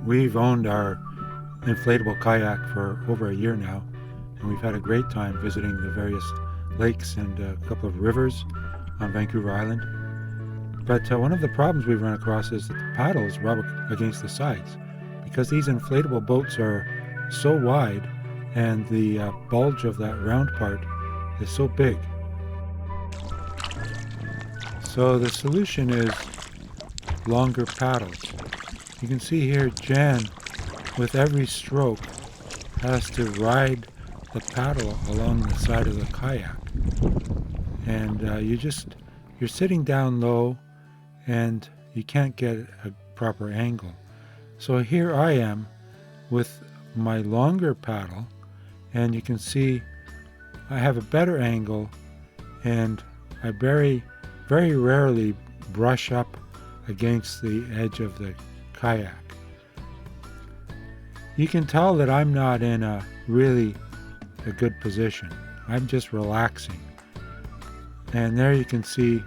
We've owned our inflatable kayak for over a year now, and we've had a great time visiting the various lakes and a couple of rivers on Vancouver Island. But one of the problems we've run across is that the paddles rub against the sides because these inflatable boats are so wide and the bulge of that round part is so big. So the solution is longer paddles. You can see here Jan, with every stroke, has to ride the paddle along the side of the kayak. And you're sitting down low and you can't get a proper angle. So here I am with my longer paddle, and you can see I have a better angle, and I very, very rarely brush up against the edge of the kayak. You can tell that I'm not in a good position. I'm just relaxing. And there you can see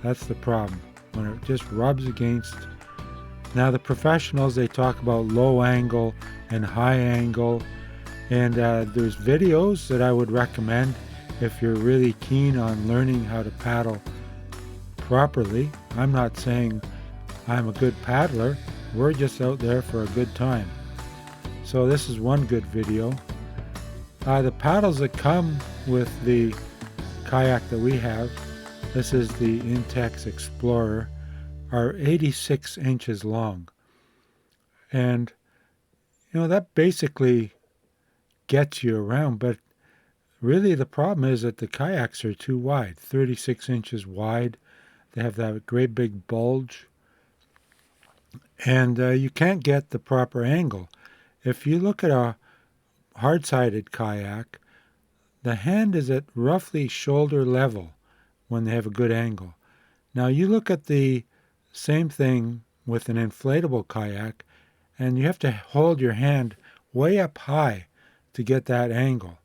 that's the problem, when it just rubs against. Now the professionals, they talk about low angle and high angle, and there's videos that I would recommend if you're really keen on learning how to paddle properly. I'm not saying I'm a good paddler. We're just out there for a good time. So this is one good video. The paddles that come with the kayak that we have, this is the Intex Explorer, are 86 inches long. And that basically gets you around, but really the problem is that the kayaks are too wide, 36 inches wide. They have that great big bulge, and you can't get the proper angle. If you look at a hard-sided kayak, the hand is at roughly shoulder level when they have a good angle. Now you look at the same thing with an inflatable kayak, and you have to hold your hand way up high to get that angle.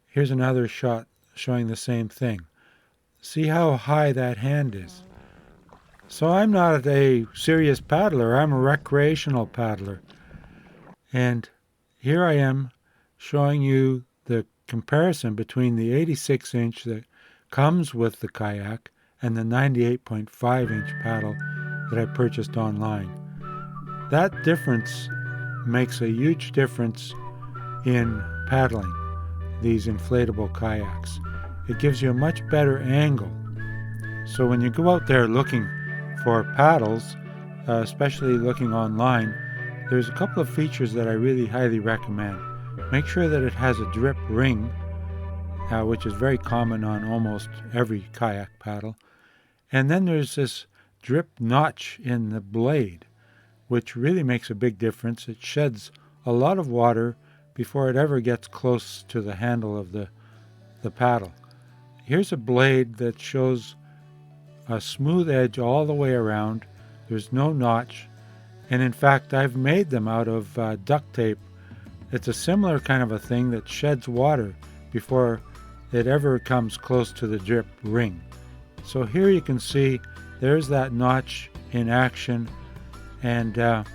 Here's another shot showing the same thing. See how high that hand is. So I'm not a serious paddler, I'm a recreational paddler. And here I am showing you the comparison between the 86 inch that comes with the kayak and the 98.5 inch paddle that I purchased online. That difference makes a huge difference in paddling these inflatable kayaks. It gives you a much better angle. So when you go out there looking for paddles, especially looking online, there's a couple of features that I really highly recommend. Make sure that it has a drip ring, which is very common on almost every kayak paddle. And then there's this drip notch in the blade, which really makes a big difference. It sheds a lot of water before it ever gets close to the handle of the paddle. Here's a blade that shows a smooth edge all the way around. There's no notch. And in fact, I've made them out of duct tape. It's a similar kind of a thing that sheds water before it ever comes close to the drip ring. So here you can see there's that notch in action. And the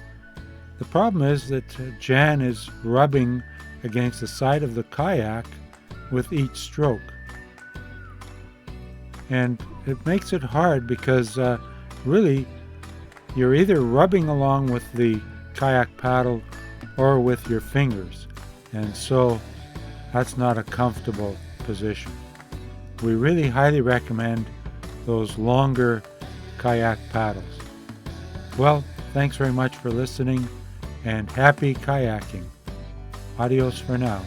problem is that Jan is rubbing against the side of the kayak with each stroke. And it makes it hard because really you're either rubbing along with the kayak paddle or with your fingers. And so that's not a comfortable position. We really highly recommend those longer kayak paddles. Well, thanks very much for listening, and happy kayaking. Adios for now.